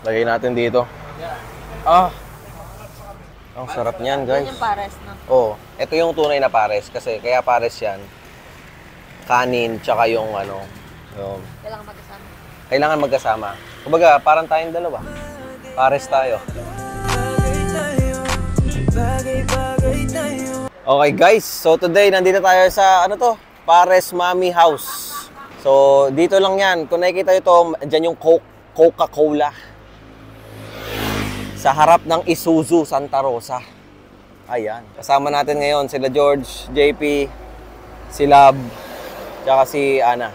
Lagay natin dito. Ah! Ang sarap niyan, guys. Yan yung pares, no? Oo. Ito yung tunay na pares. Kasi kaya pares yan. Kanin, tsaka yung ano. Yung, Kailangan magkasama. kailangan magkasama. Kumbaga, parang tayong dalawa. Pares tayo. Okay, guys. So, today, nandito tayo sa, ano to? Pares Mami House. So, dito lang yan. Kung nakikita nyo ito, dyan yung Coca-Cola. Sa harap ng Isuzu Santa Rosa. Ayan. Kasama natin ngayon sila George, JP, si Lab, tsaka si Ana.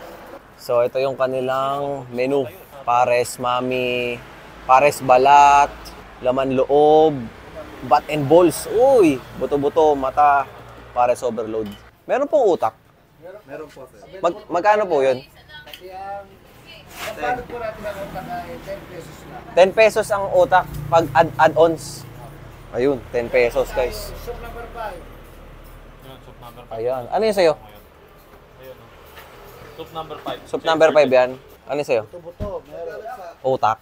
So, ito yung kanilang menu. Pares Mami, pares balat, laman loob, bat and balls. Uy, buto-buto, mata, pares overload. Meron pong utak. Meron po, sir. Magkano po yun? Ang balot po natin ng utak ay 10 pesos na. 10 pesos ang utak pag add-ons. Ayun, 10 pesos, guys. Soup number 5. Yun, soup number 5. Ayan. Ano yun sa'yo? Ayun, oh. Soup number 5. Soup number 5 yan. Ano yun sa'yo? Buto-buto, meron. Utak.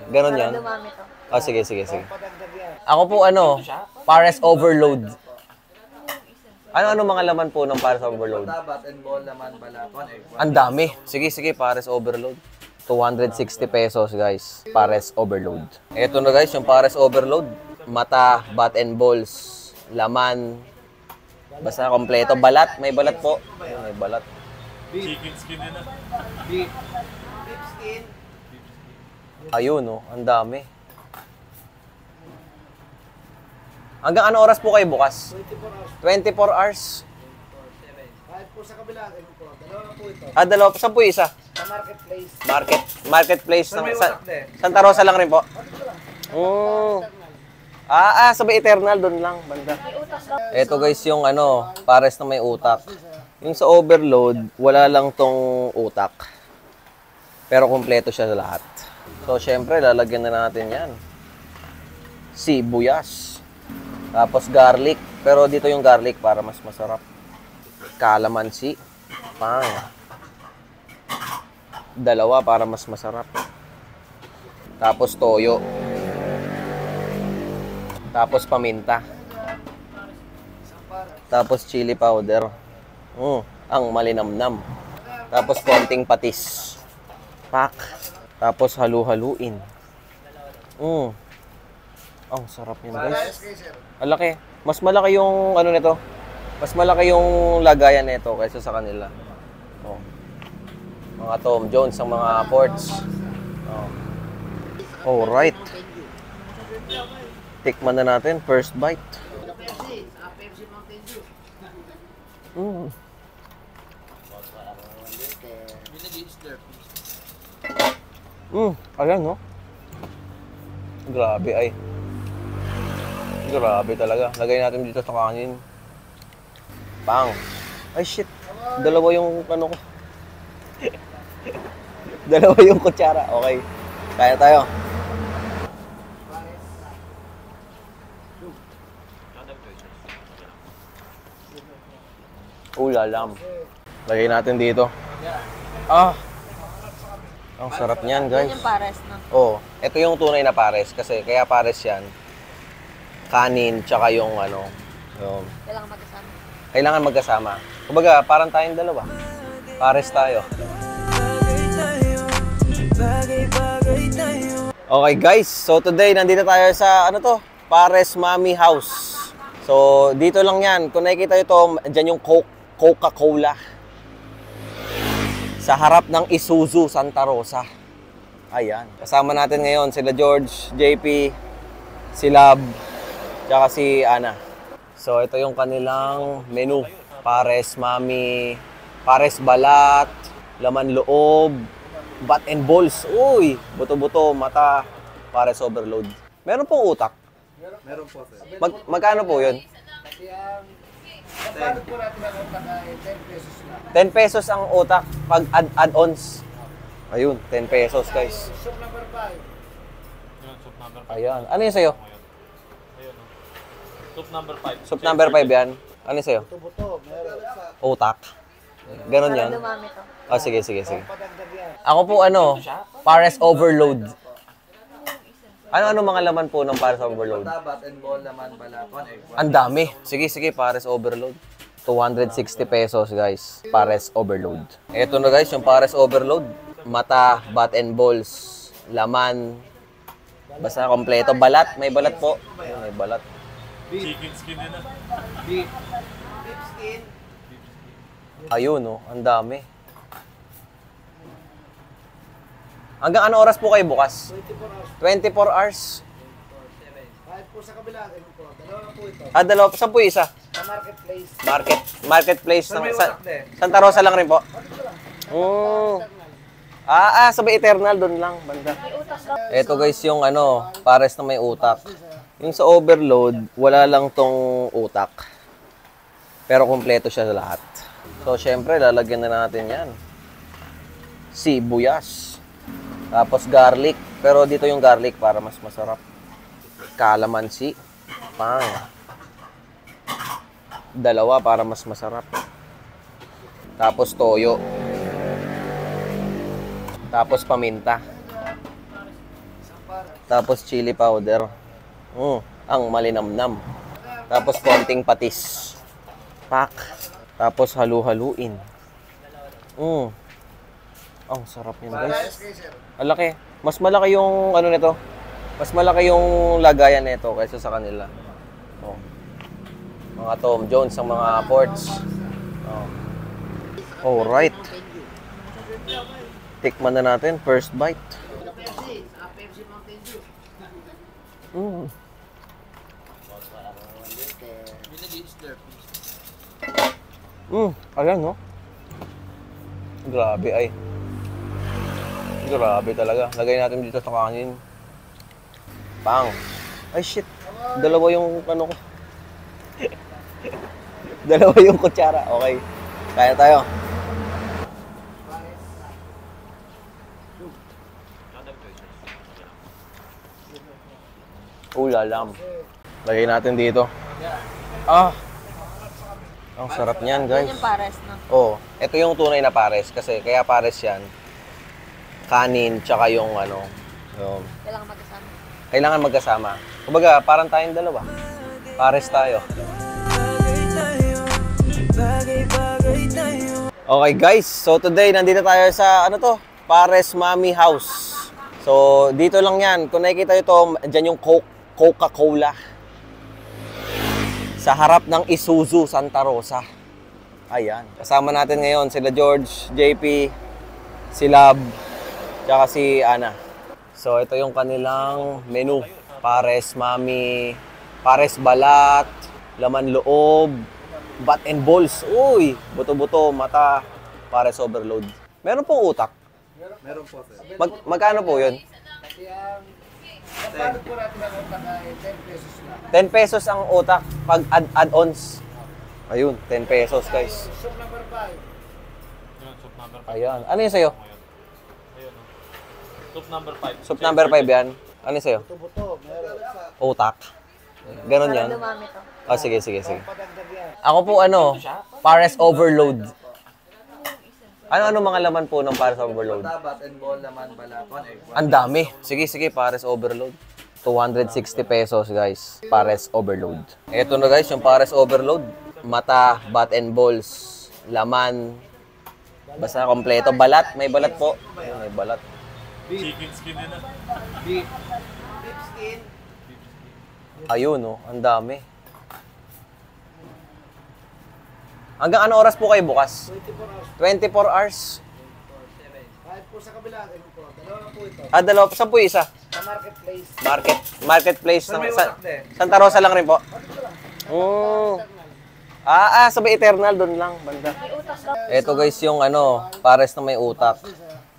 Ganon Para yan. dumami to. Oh, sige. Padagdag yan. Ako po pares overload. Ano mga laman po ng pares overload? Bat and ball, laman, balakon, egg. Ang dami. Sige, pares overload. 260 pesos, guys. Pares overload. Ito na, guys, yung pares overload. Mata, bat and balls, laman. Basta kompleto. Balat. May balat po. Ayun, may balat. Chicken skin din na. Beef. Beef skin. Ayun, oh. Ang dami. Hanggang ano oras po kayo bukas? 24 hours. 24 hours. Kahit po sa kabila, ayun po. Dalawa na po ito. Dalawa. Saan po yung isa? Sa marketplace. Marketplace. Saan may Sa, utak din? Santa Rosa lang rin po. Sabay Eternal, doon lang, banda. Ito guys, yung ano, pares na may utak. Yung sa overload, wala lang tong utak. Pero kumpleto siya sa lahat. So, syempre, lalagyan na natin yan. Sibuyas. Tapos garlic. Pero dito yung garlic para mas masarap. Kalamansi. Pang. Dalawa para mas masarap. Tapos toyo. Tapos paminta. Tapos chili powder. Ang malinamnam. Tapos konting patis. Pak. Tapos halu-haluin. Ang sarap yan, guys. Ang laki. Mas malaki yung ano nito. Mas malaki yung lagayan nito kaysa sa kanila. Oh. Mga Tom Jones ang mga ports. Oh. Alright. Tikman na natin. First bite. Ayan, no? Grabe, ay. Grabe talaga. Lagay natin dito sa kanin. Pang. Ay, shit. Dalawa yung ano ko. Dalawa yung kutsara. Okay. Kaya tayo. Ulalam. Lagay natin dito. Ang sarap niyan, guys. Yan yung pares, no? Oo. Ito yung tunay na pares. Kasi kaya pares yan. Kanin, tsaka yung ano. Yung, Kailangan magkasama. kailangan magkasama. Kumbaga, parang tayong dalawa. Pares tayo. Okay, guys. So, today, nandito tayo sa, ano to? Pares Mami House. So, dito lang yan. Kung nakikita nyo ito, dyan yung Coca-Cola. Sa harap ng Isuzu Santa Rosa. Ayan. Kasama natin ngayon sila George, JP, si Lab, tsaka si Ana. So, ito yung kanilang menu. Pares Mami, pares balat, laman loob, bat and balls. Uy, buto-buto, mata, pares overload. Meron pong utak. Meron po, sir. Magkano po yun? Ang balot po natin ng utak ay 10 pesos na. 10 pesos ang utak pag add-ons. Ayun, 10 pesos, guys. Soup number 5. Yun, soup number 5. Ayan. Ano yun sa'yo? Ayun, oh. Soup number 5. Soup number 5 yan. Ano yun sa'yo? Buto-buto, meron. Utak. Ganon Para yan. dumami to. Sige. Padagdag yan. Ako po pares overload. Ano mga laman po ng Pares Overload? Bat and ball naman pala. Ang dami. Sige, Pares Overload. 260 pesos, guys. Pares Overload. Ito na, guys, yung Pares Overload. Mata, bat and balls, laman. Basta kompleto. Balat. May balat po. Ayun, may balat. Chicken skin din na. Beef. Beef skin. Ayun, oh. Ang dami. Hanggang ano oras po kayo bukas? 24 hours. 24 hours. Kahit po sa kabila, ayun po. Dalawa na po ito. Dalawa. Saan po yung isa? Sa marketplace. Marketplace Saan ng may utak din? Santa Rosa lang rin po. Sabay Eternal doon lang banda. Ito guys yung ano, pares na may utak. Yung sa overload, wala lang tong utak. Pero kumpleto siya sa lahat. So syempre, lalagyan na natin 'yan. Sibuyas. Tapos garlic, pero dito yung garlic para mas masarap. Kalamansi. Pang. Dalawa para mas masarap. Tapos toyo. Tapos paminta. Tapos chili powder. Ang malinamnam. Tapos konting patis. Pak. Tapos halu-haluin. Ang sarap yan, guys. Ang laki. Mas malaki yung ano nito. Mas malaki yung lagayan nito kaysa sa kanila. Oh. Mga Tom Jones, ang mga ports. Oh. Alright. Tikman na natin. First bite. Ayan, no? Grabe, ay. Grabe talaga. Lagay natin dito sa kanin. Pang. Ay, shit. Dalawa yung ano ko. Dalawa yung kutsara. Okay. Kaya tayo. Ulalam. Lagay natin dito. Ang sarap niyan, guys. Yan yung pares, no? Oh, ito yung tunay na pares kasi kaya pares 'yan. Kanin tsaka yung ano, yung Kailangan magkasama. kailangan magkasama. Kumbaga, parang tayong dalawa. Pares tayo. Okay, guys. So today nandito tayo sa ano to? Pares Mami House. So dito lang 'yan. Kung nakikita niyo to, diyan yung Coca-Cola. Sa harap ng Isuzu Santa Rosa. Ayan. Kasama natin ngayon sila George, JP, si Lab, tsaka si Ana. So ito yung kanilang menu. Pares Mami, pares balat, laman loob, bat and balls. Uy, buto-buto, mata, pares overload. Meron pong utak. Meron po, sir. Magkano po yun? Kasi ang balot po natin ng utak ay 10 pesos lang. 10 pesos ang utak pag add-ons. Ayun, 10 pesos guys. Soup number 5. Yun, soup number 5. Ayan. Ano yun sa'yo? Ayun, oh. Soup number 5. Soup number 5 yan. Ano yun sa'yo? Buto-buto. Meron sa Utak. Ganon yan. Dumami to. Sige. padagdag yan. Ako po ano, Pares Overload. Ano mga laman po ng Pares Overload? Bat and ball naman pala. Ang dami. Sige, Pares Overload. 260 pesos, guys. Pares Overload. Ito na, guys, yung Pares Overload. Mata, bat and balls, laman. Basta kompleto. Balat. May balat po. Ayun, may balat. Chicken skin din na. Beef. Beef skin. Ayun, oh. Ang dami. Hanggang ano oras po kayo bukas? 24 hours. 24 hours. Kahit po sa kabila, ayun po. Dalawa na po ito. Dalawa. Saan po yung isa? Sa marketplace. Marketplace Saan ng may utak din? Santa Rosa lang rin po. Sabay Eternal doon lang banda. Ito guys yung ano, pares na may utak.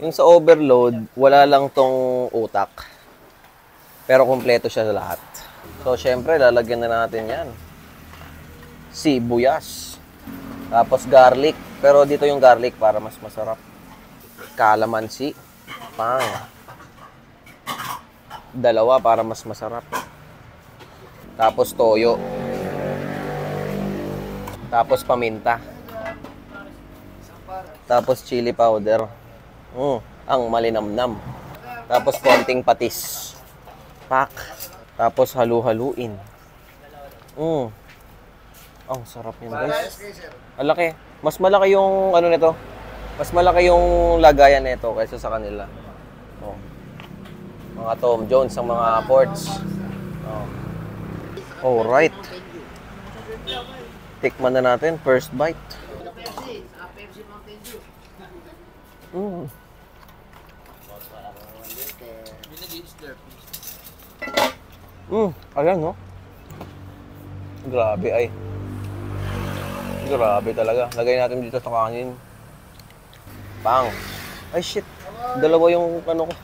Yung sa overload, wala lang tong utak. Pero kumpleto siya sa lahat. So syempre, lalagyan na natin 'yan. Sibuyas. Tapos garlic, pero dito yung garlic para mas masarap. Kalamansi. Pang. Dalawa para mas masarap. Tapos toyo. Tapos paminta. Tapos chili powder. Ang malinamnam. Tapos konting patis. pack. Tapos halu-haluin. Ang sarap yan, guys. Ang laki. Mas malaki yung ano nito. Mas malaki yung lagayan nito kaysa sa kanila. Oh. Mga Tom Jones ang mga ports. Oh. Alright. Tikman na natin. First bite. Ayan, no? Grabe, ay. Grabe talaga. Lagay natin dito sa kanin. Pang. Ay, shit. Dalawa yung ano ko.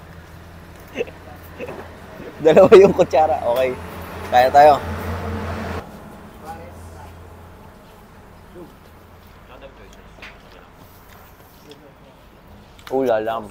Dalawa yung kutsara. Okay. Kaya tayo. Ulalam.